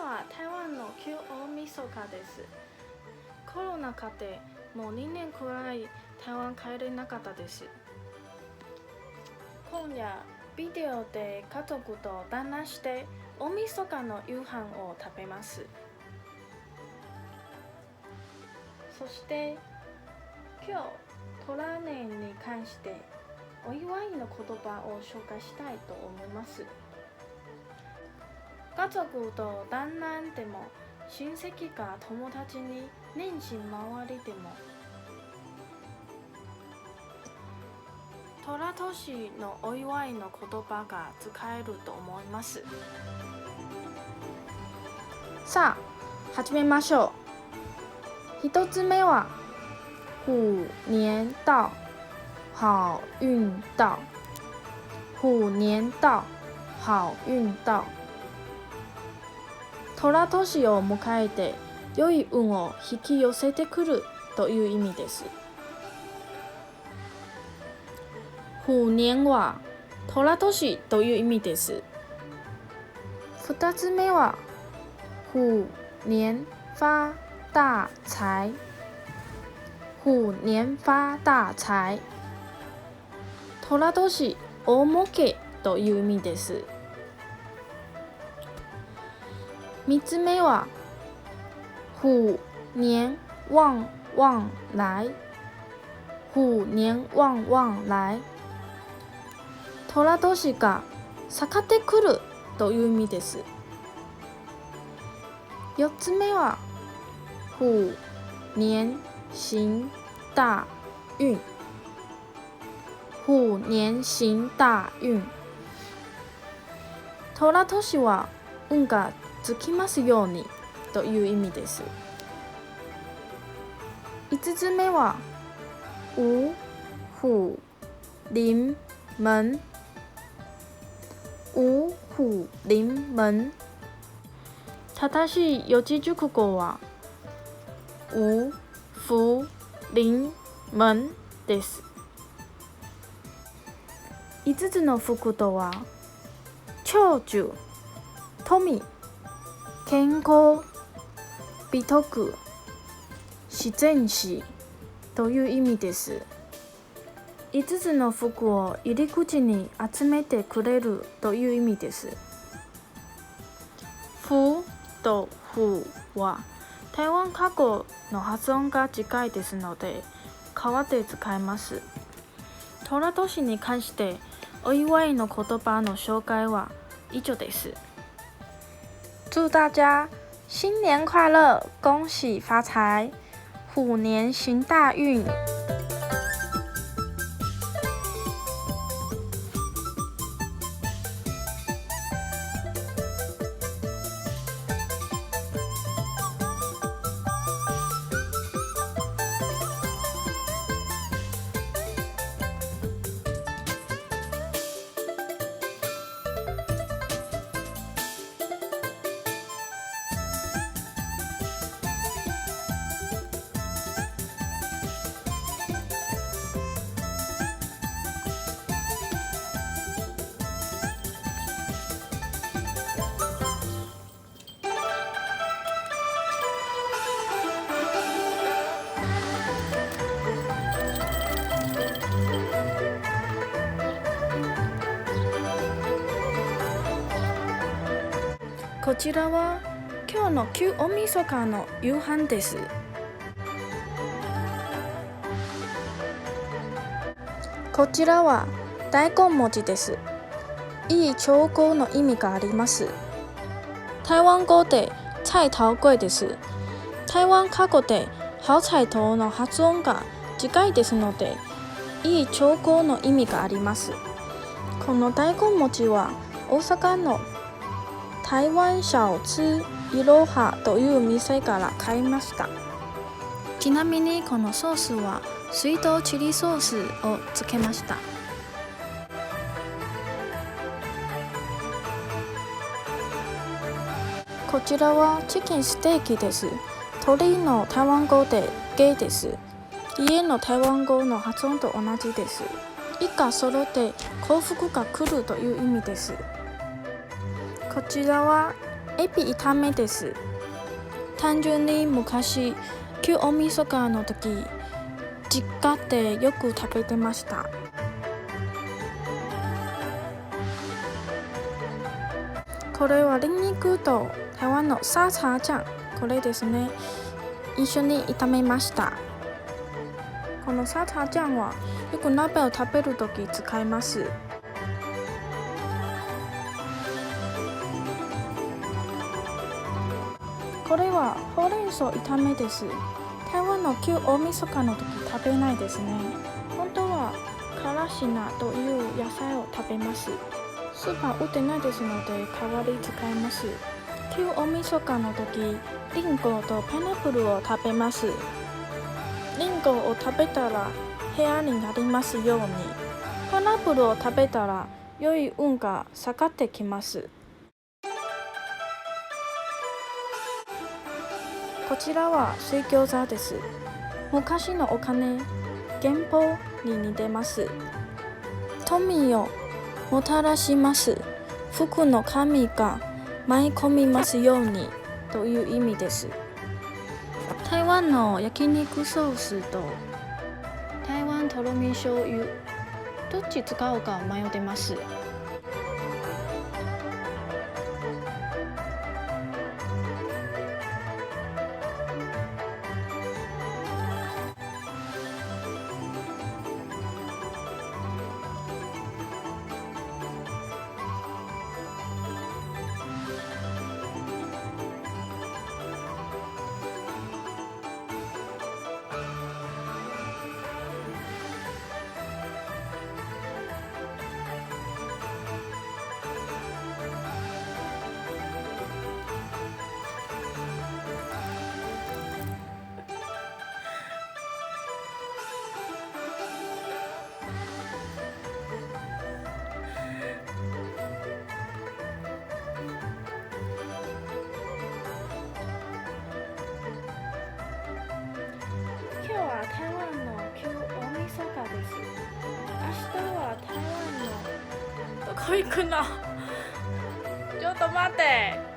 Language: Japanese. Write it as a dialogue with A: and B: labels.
A: は台湾の旧大晦日です。コロナ禍でもう2年くらい台湾帰れなかったです。今夜、ビデオで家族と団らんして大晦日の夕飯を食べます。そして今日、虎年に関してお祝いの言葉を紹介したいと思います。家族と団らんでも親戚か友達に年始回りでも寅年のお祝いの言葉が使えると思います。さあ、始めましょう。一つ目は虎年到、好運到。虎年到、好運到。寅年を迎えて良い運を引き寄せてくるという意味です。虎年は寅年という意味です。二つ目は虎年发大財。虎年发大財。寅年大儲けという意味です。三つ目は虎年旺旺来。虎年旺旺来。寅年が盛ってくるという意味です。四つ目は虎年行大運。虎年行大運。寅年は運がつきますようにという意味です。五つ目は五虎臨門。五虎臨門。正しい四字熟語は五虎臨門です。五つの福とは長寿、富、健康、美徳、自然死という意味です。5つの福を入り口に集めてくれるという意味です。福と虎は台湾過去の発音が近いですので変わって使えます。寅年に関してお祝いの言葉の紹介は以上です。祝大家新年快乐，恭喜发财，虎年行大运。こちらは今日の旧大晦日の夕飯です。こちらは大根餅です。いい兆候の意味があります。台湾語で菜頭粿です。台湾過去で好彩頭の発音が近いですので、いい兆候の意味があります。この大根餅は大阪の台湾小吃いろはという店から買いました。ちなみにこのソースは水筒チリソースをつけました。こちらはチキンステーキです。鶏の台湾語でゲーです。家の台湾語の発音と同じです。一家揃って幸福が来るという意味です。こちらはエビ炒めです。単純に昔、旧大晦日の時、実家でよく食べてました。これはニンニクと台湾の沙茶酱、これですね。一緒に炒めました。この沙茶酱はよく鍋を食べるとき使います。これはほうれん草炒めです。台湾の旧大晦日の時食べないですね。本当はからし菜という野菜を食べます。スーパー売ってないですので代わり使います。旧大晦日の時、リンゴとパイナップルを食べます。リンゴを食べたら平安になりますように。パイナップルを食べたら良い運が下がってきます。こちらは水餃子です。昔のお金、元宝に似てます。富をもたらします。福の神が舞い込みますようにという意味です。台湾の焼肉ソースと台湾とろみ醤油、どっち使うか迷ってます。今日は台湾の旧大晦日です。明日は台湾のどこ行くのちょっと待って。